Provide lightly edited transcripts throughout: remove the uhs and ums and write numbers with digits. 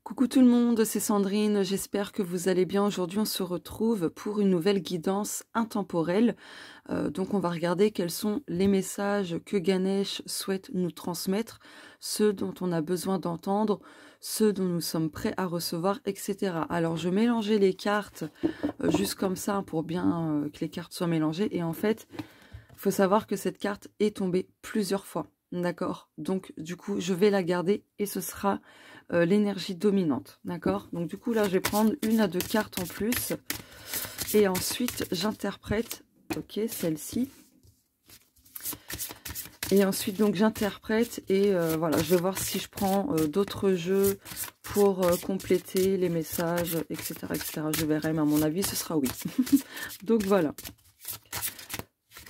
Coucou tout le monde, c'est Sandrine, j'espère que vous allez bien. Aujourd'hui on se retrouve pour une nouvelle guidance intemporelle. Donc on va regarder quels sont les messages que Ganesh souhaite nous transmettre, ceux dont on a besoin d'entendre, ceux dont nous sommes prêts à recevoir, etc. Alors je mélangeais les cartes juste comme ça pour bien que les cartes soient mélangées. Et en fait, il faut savoir que cette carte est tombée plusieurs fois. D'accord? Donc du coup je vais la garder et ce sera l'énergie dominante, d'accord? Donc du coup là je vais prendre une à deux cartes en plus et ensuite j'interprète, ok, celle-ci, et ensuite donc j'interprète et voilà, je vais voir si je prends d'autres jeux pour compléter les messages, etc., etc. Je verrai, mais à mon avis ce sera oui. Donc voilà,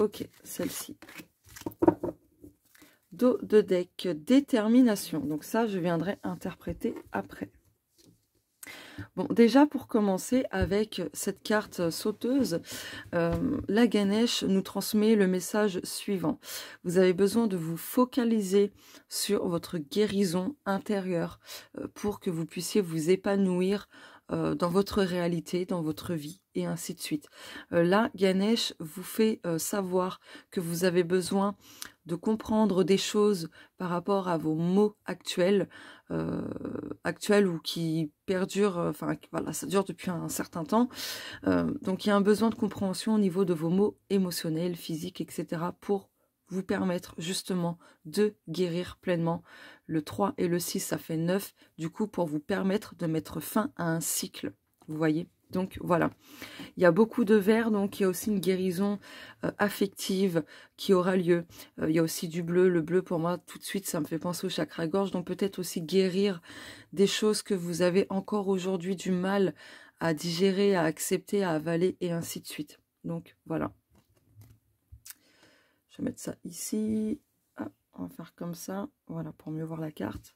ok, celle-ci. Dos de deck, détermination. Donc ça, je viendrai interpréter après. Bon, déjà pour commencer avec cette carte sauteuse, la Ganesh nous transmet le message suivant. Vous avez besoin de vous focaliser sur votre guérison intérieure pour que vous puissiez vous épanouir dans votre réalité, dans votre vie, et ainsi de suite. Là, Ganesh vous fait savoir que vous avez besoin de comprendre des choses par rapport à vos maux actuels, ou qui perdurent, enfin voilà, ça dure depuis un certain temps. Donc il y a un besoin de compréhension au niveau de vos maux émotionnels, physiques, etc. pour vous permettre justement de guérir pleinement. Le 3 et le 6, ça fait 9, du coup pour vous permettre de mettre fin à un cycle, vous voyez. Donc voilà, il y a beaucoup de verre, donc il y a aussi une guérison affective qui aura lieu. Il y a aussi du bleu. Le bleu, pour moi, tout de suite, ça me fait penser au chakra-gorge. Donc peut-être aussi guérir des choses que vous avez encore aujourd'hui du mal à digérer, à accepter, à avaler, et ainsi de suite. Donc voilà. Je vais mettre ça ici. Ah, on va faire comme ça. Voilà, pour mieux voir la carte.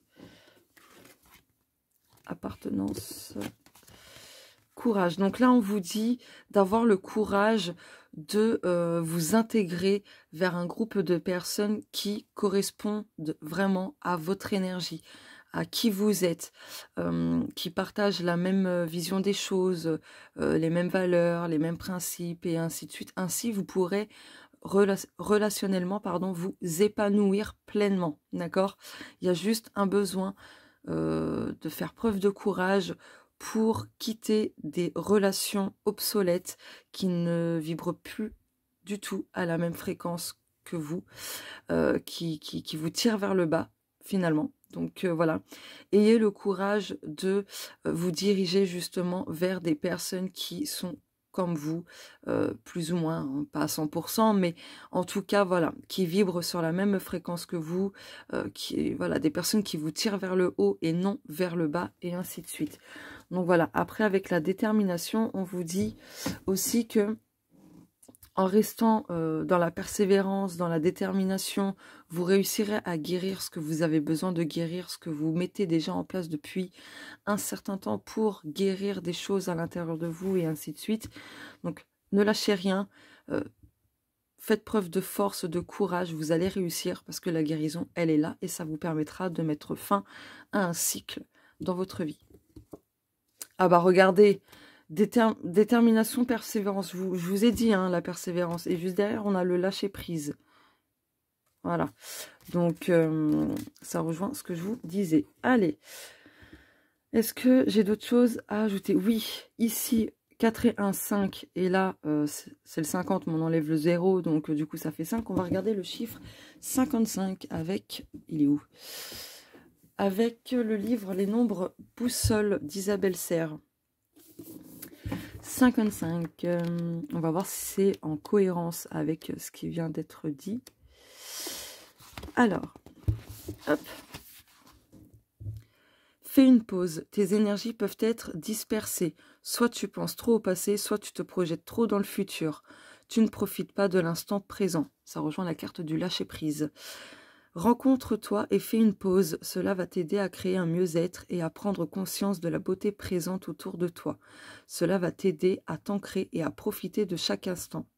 Appartenance. Courage. Donc là, on vous dit d'avoir le courage de vous intégrer vers un groupe de personnes qui correspondent vraiment à votre énergie, à qui vous êtes, qui partagent la même vision des choses, les mêmes valeurs, les mêmes principes, et ainsi de suite. Ainsi, vous pourrez relationnellement, pardon, vous épanouir pleinement, d'accord? Il y a juste un besoin de faire preuve de courage pour quitter des relations obsolètes qui ne vibrent plus du tout à la même fréquence que vous, qui vous tirent vers le bas, finalement. Donc voilà, ayez le courage de vous diriger justement vers des personnes qui sont comme vous, plus ou moins, hein, pas à 100%, mais en tout cas, voilà, qui vibrent sur la même fréquence que vous, voilà, des personnes qui vous tirent vers le haut et non vers le bas, et ainsi de suite. Donc voilà, après avec la détermination, on vous dit aussi que en restant dans la persévérance, dans la détermination, vous réussirez à guérir ce que vous avez besoin de guérir, ce que vous mettez déjà en place depuis un certain temps pour guérir des choses à l'intérieur de vous, et ainsi de suite. Donc ne lâchez rien, faites preuve de force, de courage, vous allez réussir parce que la guérison, elle est là et ça vous permettra de mettre fin à un cycle dans votre vie. Ah bah regardez, détermination, persévérance. Je vous ai dit, hein, la persévérance. Et juste derrière, on a le lâcher prise. Voilà. Donc, ça rejoint ce que je vous disais. Allez. Est-ce que j'ai d'autres choses à ajouter? Oui, ici, 4 et 1, 5. Et là, c'est le 50, mais on enlève le 0. Donc, du coup, ça fait 5. On va regarder le chiffre 55 avec... Il est où? Avec le livre Les nombres boussole d'Isabelle Serre. 55, on va voir si c'est en cohérence avec ce qui vient d'être dit. Alors, hop. Fais une pause, tes énergies peuvent être dispersées. Soit tu penses trop au passé, soit tu te projettes trop dans le futur. Tu ne profites pas de l'instant présent. Ça rejoint la carte du lâcher-prise. Rencontre-toi et fais une pause. Cela va t'aider à créer un mieux-être et à prendre conscience de la beauté présente autour de toi. Cela va t'aider à t'ancrer et à profiter de chaque instant.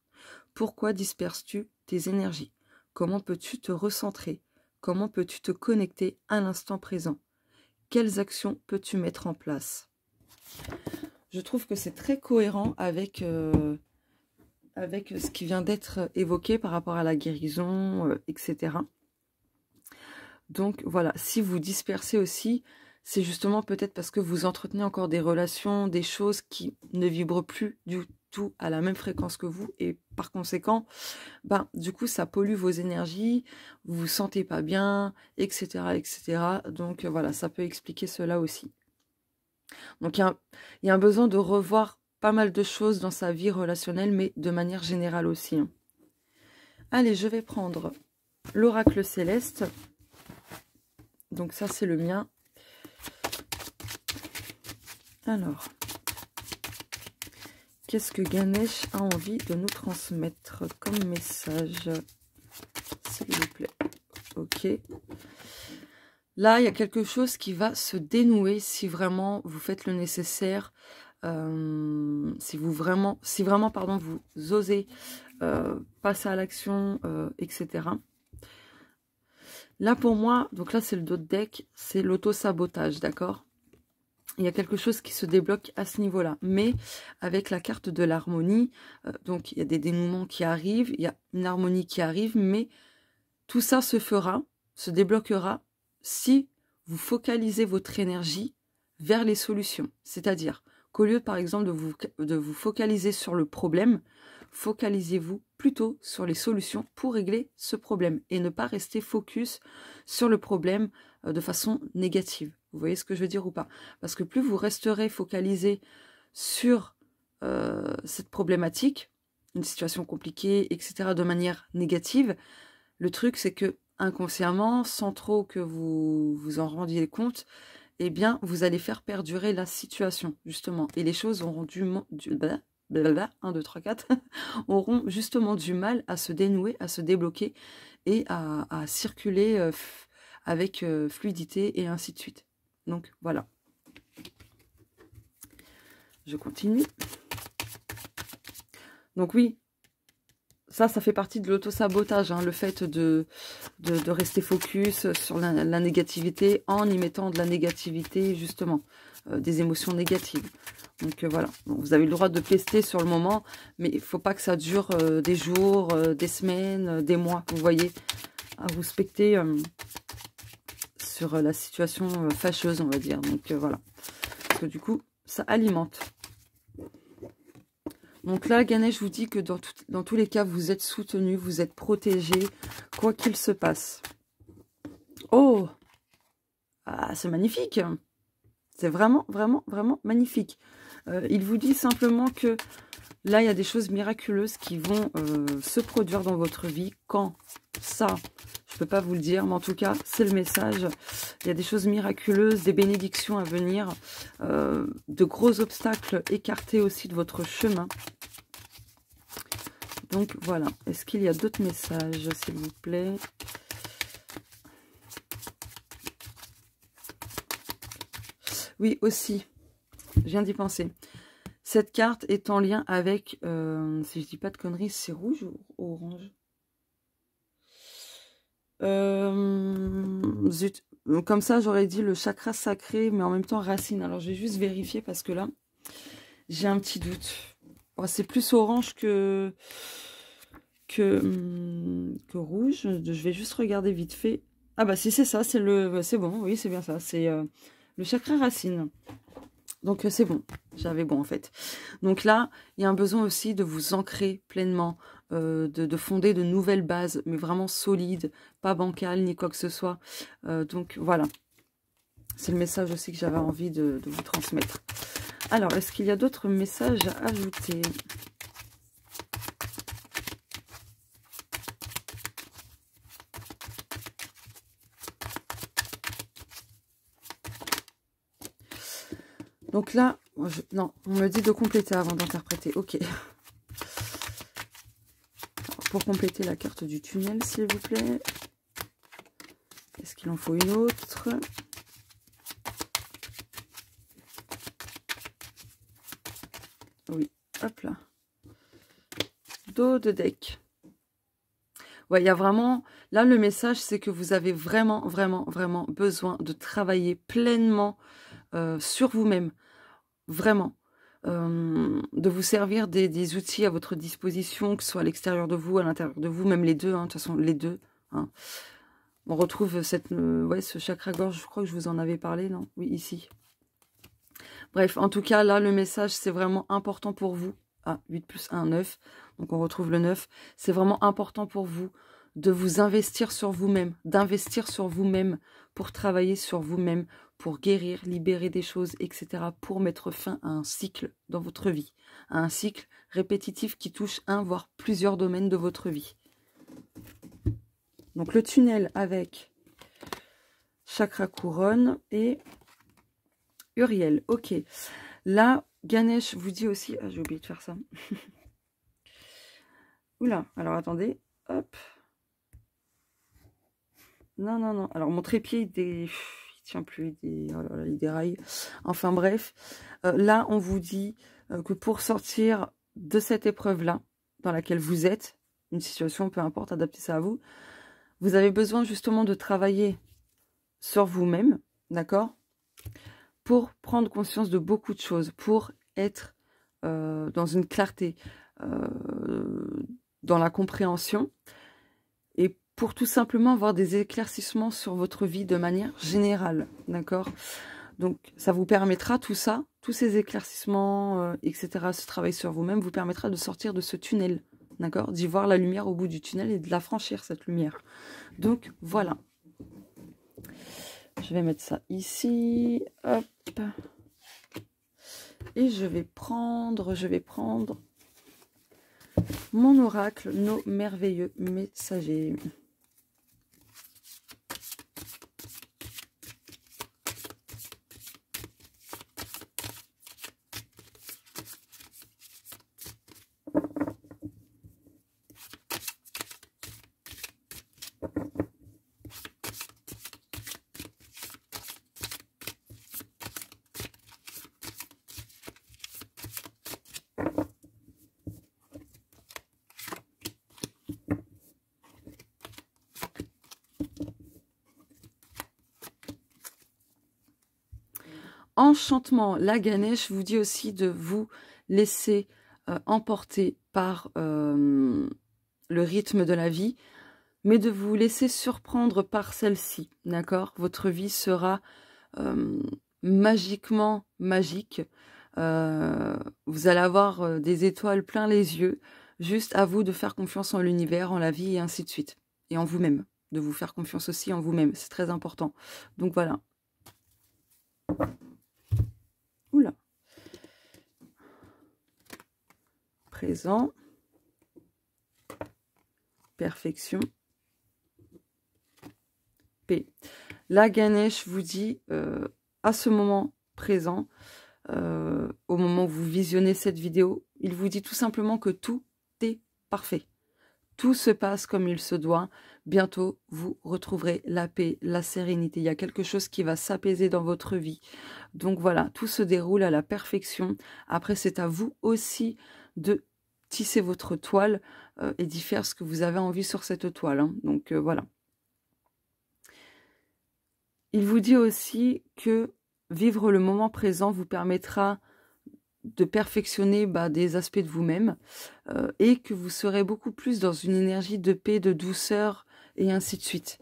Pourquoi disperses-tu tes énergies? Comment peux-tu te recentrer? Comment peux-tu te connecter à l'instant présent? quelles actions peux-tu mettre en place? Je trouve que c'est très cohérent avec, avec ce qui vient d'être évoqué par rapport à la guérison, etc. Donc voilà, si vous dispersez aussi, c'est justement peut-être parce que vous entretenez encore des relations, des choses qui ne vibrent plus du tout à la même fréquence que vous. Et par conséquent, ben, du coup, ça pollue vos énergies, vous vous sentez pas bien, etc. etc. Donc voilà, ça peut expliquer cela aussi. Donc il y a un besoin de revoir pas mal de choses dans sa vie relationnelle, mais de manière générale aussi. Hein. Allez, je vais prendre l'oracle céleste. Donc ça, c'est le mien. Alors, qu'est-ce que Ganesh a envie de nous transmettre comme message, s'il vous plaît? Ok. Là, il y a quelque chose qui va se dénouer si vraiment vous faites le nécessaire. Si vraiment, pardon, vous osez passer à l'action, etc. Là, pour moi, donc là, c'est le dos de deck, c'est l'auto-sabotage, d'accord? Il y a quelque chose qui se débloque à ce niveau-là. Mais avec la carte de l'harmonie, donc il y a des dénouements qui arrivent, il y a une harmonie qui arrive, mais tout ça se fera, se débloquera si vous focalisez votre énergie vers les solutions. C'est-à-dire qu'au lieu, par exemple, de vous focaliser sur le problème, focalisez-vous plutôt sur les solutions pour régler ce problème et ne pas rester focus sur le problème de façon négative. Vous voyez ce que je veux dire ou pas? Parce que plus vous resterez focalisé sur cette problématique, une situation compliquée, etc., de manière négative, le truc c'est que inconsciemment, sans trop que vous vous en rendiez compte, eh bien, vous allez faire perdurer la situation, justement. Et les choses auront blablabla, 1, 2, 3, 4, auront justement du mal à se dénouer, à se débloquer et à circuler avec fluidité et ainsi de suite. Donc, voilà. Je continue. Donc oui, ça fait partie de l'auto-sabotage, hein, le fait de rester focus sur la négativité en y mettant de la négativité, justement, des émotions négatives. Donc voilà, bon, vous avez le droit de pester sur le moment, mais il ne faut pas que ça dure des jours, des semaines, des mois, vous voyez, à vous specter sur la situation fâcheuse, on va dire. Donc voilà, parce que du coup, ça alimente. Donc là, Ganesh vous dit que dans tous les cas, vous êtes soutenu, vous êtes protégé, quoi qu'il se passe. Oh, ah, c'est magnifique. C'est vraiment, vraiment, vraiment magnifique. Il vous dit simplement que là, il y a des choses miraculeuses qui vont se produire dans votre vie. Quand ça, je ne peux pas vous le dire, mais en tout cas, c'est le message. Il y a des choses miraculeuses, des bénédictions à venir, de gros obstacles écartés aussi de votre chemin. Donc voilà, est-ce qu'il y a d'autres messages, s'il vous plaît? Oui, aussi, je viens d'y penser. Cette carte est en lien avec, si je dis pas de conneries, c'est rouge ou orange? Zut, comme ça j'aurais dit le chakra sacré, mais en même temps racine. Alors je vais juste vérifier parce que là, j'ai un petit doute. Oh, c'est plus orange que rouge. Je vais juste regarder vite fait. Ah bah si c'est ça, c'est bon, oui c'est bien ça, c'est le chakra racine. Donc c'est bon, j'avais bon en fait. Donc là, il y a un besoin aussi de vous ancrer pleinement, de fonder de nouvelles bases, mais vraiment solides, pas bancales ni quoi que ce soit. Donc voilà, c'est le message aussi que j'avais envie de vous transmettre. Alors, est-ce qu'il y a d'autres messages à ajouter ? Donc là, non, on me dit de compléter avant d'interpréter. Ok. Pour compléter la carte du tunnel, s'il vous plaît. Est-ce qu'il en faut une autre ? Oui, hop là. Dos de deck. Ouais, il y a vraiment Là, le message, c'est que vous avez vraiment, vraiment, vraiment besoin de travailler pleinement sur vous-même. Vraiment. De vous servir des outils à votre disposition, que ce soit à l'extérieur de vous, à l'intérieur de vous, même les deux, hein, de toute façon, les deux. Hein. On retrouve ce chakra-gorge, je crois que je vous en avais parlé, non? Oui, ici. Bref, en tout cas, là, le message, c'est vraiment important pour vous. Ah, 8 plus 1, 9. Donc, on retrouve le 9. C'est vraiment important pour vous de vous investir sur vous-même, d'investir sur vous-même pour travailler sur vous-même, pour guérir, libérer des choses, etc. pour mettre fin à un cycle dans votre vie. À un cycle répétitif qui touche un, voire plusieurs domaines de votre vie. Donc, le tunnel avec chakra couronne et Uriel. Ok. Là, Ganesh vous dit aussi... Ah, j'ai oublié de faire ça. Oula, alors attendez. Hop. Non, non, non. Alors, mon trépied, il tient plus. Oh là là, il déraille. Enfin, bref. Là, on vous dit que pour sortir de cette épreuve-là, dans laquelle vous êtes, une situation, peu importe, adaptez ça à vous, vous avez besoin justement de travailler sur vous-même, d'accord ? Pour prendre conscience de beaucoup de choses, pour être dans une clarté, dans la compréhension, et pour tout simplement avoir des éclaircissements sur votre vie de manière générale, d'accord? Donc, ça vous permettra, tout ça, tous ces éclaircissements, etc., ce travail sur vous-même, vous permettra de sortir de ce tunnel, d'accord? D'y voir la lumière au bout du tunnel et de la franchir, cette lumière. Donc, voilà. Je vais mettre ça ici, hop. Et je vais prendre mon oracle, nos merveilleux messagers. Enchantement, la Ganesh vous dit aussi de vous laisser emporter par le rythme de la vie, mais de vous laisser surprendre par celle-ci, d'accord? Votre vie sera magiquement magique. Vous allez avoir des étoiles plein les yeux, juste à vous de faire confiance en l'univers, en la vie et ainsi de suite. Et en vous-même, de vous faire confiance aussi en vous-même, c'est très important. Donc voilà. Oula. Présent. Perfection. Paix. La Ganesh vous dit, à ce moment présent, au moment où vous visionnez cette vidéo, il vous dit tout simplement que tout est parfait. Tout se passe comme il se doit. Bientôt, vous retrouverez la paix, la sérénité. Il y a quelque chose qui va s'apaiser dans votre vie. Donc voilà, tout se déroule à la perfection. Après, c'est à vous aussi de tisser votre toile et d'y faire ce que vous avez envie sur cette toile. Hein. Donc voilà. Il vous dit aussi que vivre le moment présent vous permettra de perfectionner des aspects de vous-même et que vous serez beaucoup plus dans une énergie de paix, de douceur et ainsi de suite.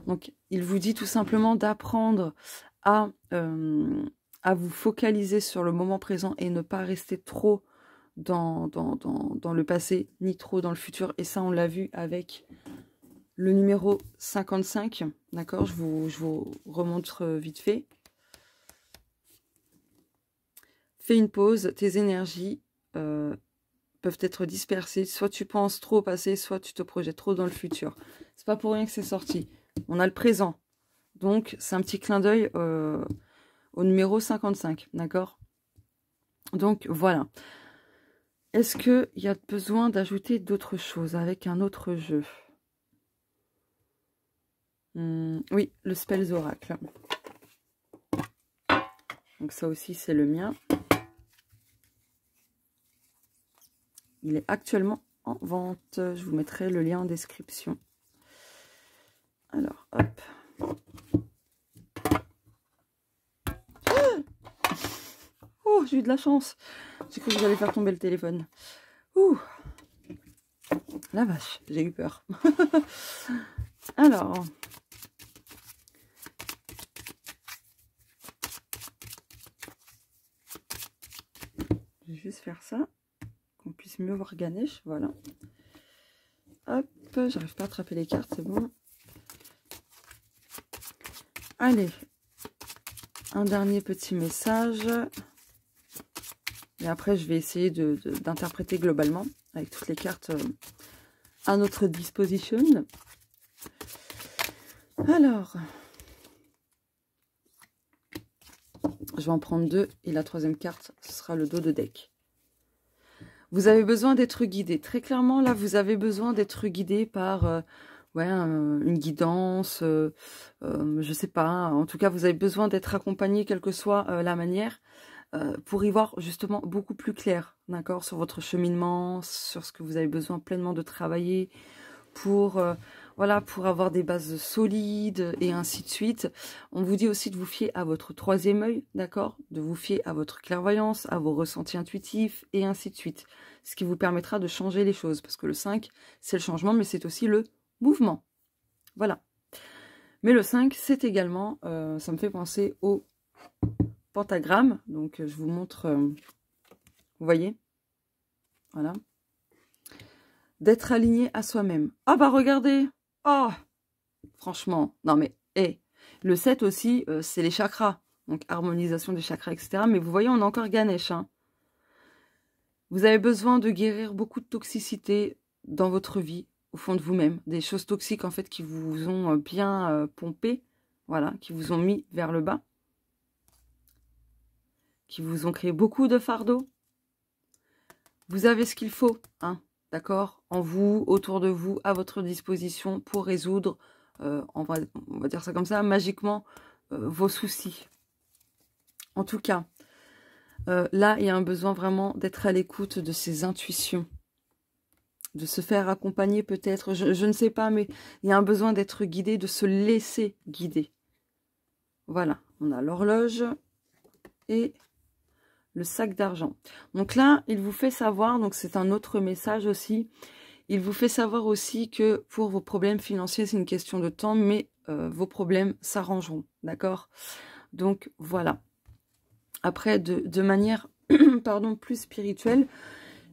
Donc, il vous dit tout simplement d'apprendre à vous focaliser sur le moment présent et ne pas rester trop dans le passé, ni trop dans le futur. Et ça, on l'a vu avec le numéro 55. D'accord, je vous remontre vite fait. Fais une pause, tes énergies peuvent être dispersées. Soit tu penses trop au passé, soit tu te projettes trop dans le futur. C'est pas pour rien que c'est sorti. On a le présent. Donc, c'est un petit clin d'œil au numéro 55. D'accord? Donc, voilà. Est-ce qu'il y a besoin d'ajouter d'autres choses avec un autre jeu? Oui, le Spells Oracle. Donc, ça aussi, c'est le mien. Il est actuellement en vente. Je vous mettrai le lien en description. Hop. Oh, j'ai eu de la chance. J'ai cru que j'allais faire tomber le téléphone. Ouh. La vache, j'ai eu peur. Alors. Je vais juste faire ça. Qu'on puisse mieux voir Ganesh. Voilà. Hop. J'arrive pas à attraper les cartes, c'est bon. Allez. Un dernier petit message. Et après, je vais essayer d'interpréter globalement avec toutes les cartes à notre disposition. Alors, je vais en prendre deux et la troisième carte, ce sera le dos de deck. Vous avez besoin d'être guidé. Très clairement, là, vous avez besoin d'être guidé par ouais, une guidance, je sais pas. En tout cas, vous avez besoin d'être accompagné, quelle que soit la manière. Pour y voir justement beaucoup plus clair, d'accord, sur votre cheminement, sur ce que vous avez besoin pleinement de travailler pour, voilà, pour avoir des bases solides et ainsi de suite. On vous dit aussi de vous fier à votre troisième œil, d'accord, de vous fier à votre clairvoyance, à vos ressentis intuitifs et ainsi de suite. Ce qui vous permettra de changer les choses, parce que le 5, c'est le changement, mais c'est aussi le mouvement. Voilà. Mais le 5, c'est également, ça me fait penser au pentagramme, donc je vous montre, vous voyez, voilà, d'être aligné à soi-même. Ah bah regardez, oh, franchement, non mais, le 7 aussi, c'est les chakras, donc harmonisation des chakras, etc. Mais vous voyez, on a encore Ganesh, hein. Vous avez besoin de guérir beaucoup de toxicité dans votre vie, au fond de vous-même, des choses toxiques en fait qui vous ont bien pompé, voilà, qui vous ont mis vers le bas, qui vous ont créé beaucoup de fardeaux. Vous avez ce qu'il faut, hein, d'accord, en vous, autour de vous, à votre disposition pour résoudre, on va dire ça comme ça, magiquement, vos soucis. En tout cas, là, il y a un besoin vraiment d'être à l'écoute de ses intuitions, de se faire accompagner peut-être, je ne sais pas, mais il y a un besoin d'être guidé, de se laisser guider. Voilà, on a l'horloge et le sac d'argent. Donc là, il vous fait savoir, donc c'est un autre message aussi, il vous fait savoir aussi que pour vos problèmes financiers, c'est une question de temps, mais vos problèmes s'arrangeront, d'accord? Donc voilà. Après, de manière pardon, plus spirituelle,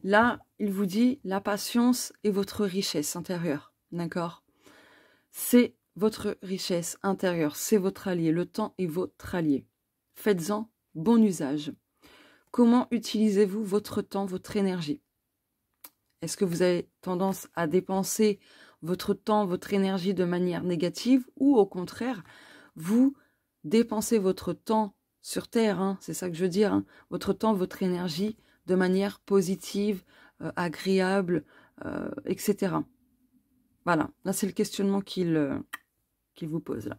là, il vous dit la patience est votre richesse intérieure, d'accord? C'est votre richesse intérieure, c'est votre allié, le temps est votre allié. Faites-en bon usage. Comment utilisez-vous votre temps, votre énergie? Est-ce que vous avez tendance à dépenser votre temps, votre énergie de manière négative ou au contraire, vous dépensez votre temps sur Terre, hein, c'est ça que je veux dire, hein, votre temps, votre énergie de manière positive, agréable, etc. Voilà, là c'est le questionnement qu'il vous pose là.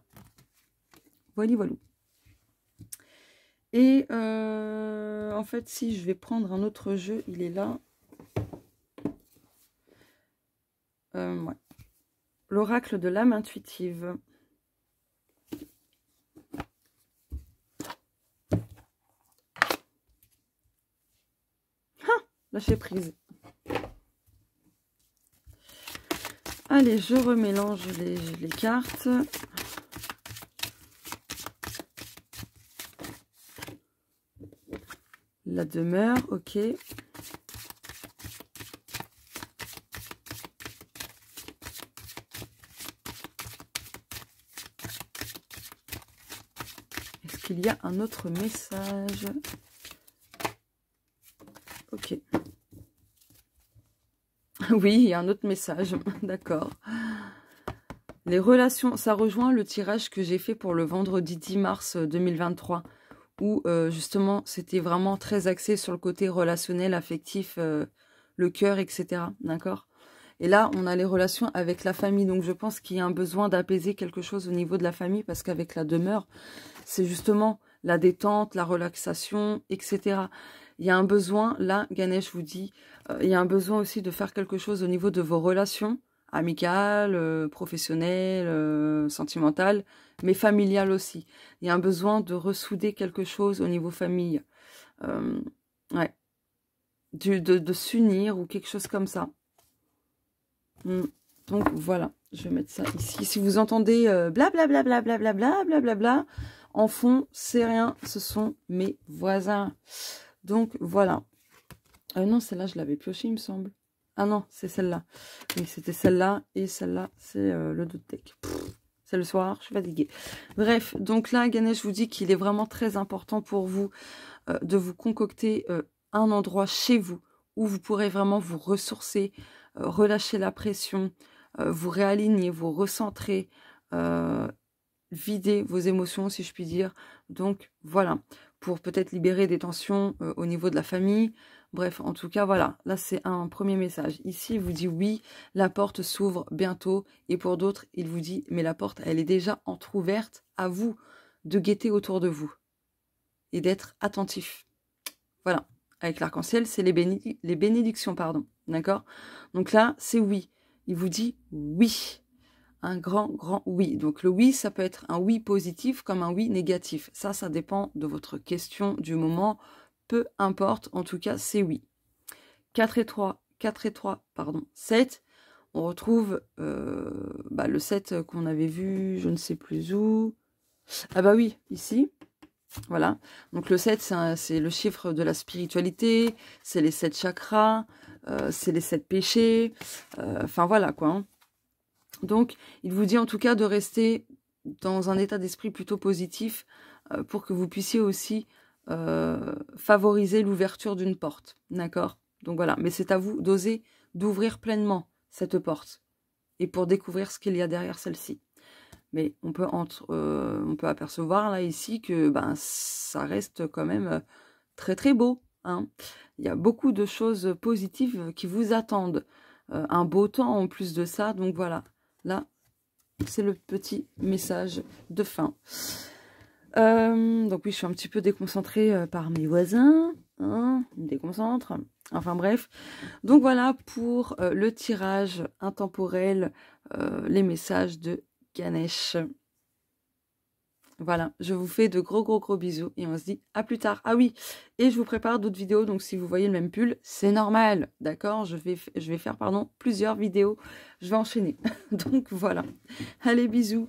Voilà, voilà. Et en fait, si je vais prendre un autre jeu, il est là. Ouais. L'oracle de l'âme intuitive. Ah, lâcher prise. Allez, je remélange les cartes. La demeure, ok. Est-ce qu'il y a un autre message? Ok. Oui, il y a un autre message, d'accord. Les relations, ça rejoint le tirage que j'ai fait pour le vendredi 10 mars 2023, où justement, c'était vraiment très axé sur le côté relationnel, affectif, le cœur, etc. D'accord? Et là, on a les relations avec la famille. Donc, je pense qu'il y a un besoin d'apaiser quelque chose au niveau de la famille, parce qu'avec la demeure, c'est justement la détente, la relaxation, etc. Il y a un besoin, là, Ganesh vous dit, il y a un besoin aussi de faire quelque chose au niveau de vos relations amical, professionnel, sentimental, mais familial aussi. Il y a un besoin de ressouder quelque chose au niveau famille. Ouais. De s'unir ou quelque chose comme ça. Donc voilà, je vais mettre ça ici. Si vous entendez blablabla, blablabla, en fond, c'est rien, ce sont mes voisins. Donc voilà. Non, celle-là, je l'avais piochée, il me semble. Ah non, c'est celle-là. Oui, c'était celle-là, et celle-là, c'est le dos de deck. C'est le soir, je suis fatiguée. Bref, donc là, Ganesh vous dit qu'il est vraiment très important pour vous de vous concocter un endroit chez vous où vous pourrez vraiment vous ressourcer, relâcher la pression, vous réaligner, vous recentrer, vider vos émotions, si je puis dire. Donc, voilà, pour peut-être libérer des tensions au niveau de la famille. Bref, en tout cas, voilà, là, c'est un premier message. Ici, il vous dit oui, la porte s'ouvre bientôt. Et pour d'autres, il vous dit, mais la porte, elle est déjà entrouverte. À vous de guetter autour de vous et d'être attentif. Voilà, avec l'arc-en-ciel, c'est les bénédictions, pardon. D'accord? Donc là, c'est oui. Il vous dit oui. Un grand, grand oui. Donc le oui, ça peut être un oui positif comme un oui négatif. Ça dépend de votre question du moment. Peu importe, en tout cas, c'est oui. 4 et 3, pardon, 7. On retrouve le 7 qu'on avait vu, je ne sais plus où. Ah bah oui, ici. Voilà. Donc le 7, c'est le chiffre de la spiritualité, c'est les 7 chakras, c'est les 7 péchés. Enfin voilà quoi. Hein. Donc, il vous dit en tout cas de rester dans un état d'esprit plutôt positif pour que vous puissiez aussi favoriser l'ouverture d'une porte. D'accord? Donc voilà, mais c'est à vous d'oser d'ouvrir pleinement cette porte et pour découvrir ce qu'il y a derrière celle-ci. Mais on peut apercevoir là ici que ben, ça reste quand même très très beau. Hein. Il y a beaucoup de choses positives qui vous attendent. Un beau temps en plus de ça, donc voilà. Là, c'est le petit message de fin. Donc oui, je suis un petit peu déconcentrée par mes voisins. Hein, ils me déconcentrent. Enfin bref. Donc voilà pour le tirage intemporel, les messages de Ganesh. Voilà, je vous fais de gros bisous et on se dit à plus tard. Ah oui, et je vous prépare d'autres vidéos, donc si vous voyez le même pull, c'est normal, d'accord? Je vais faire, plusieurs vidéos, je vais enchaîner. Donc voilà, allez, bisous.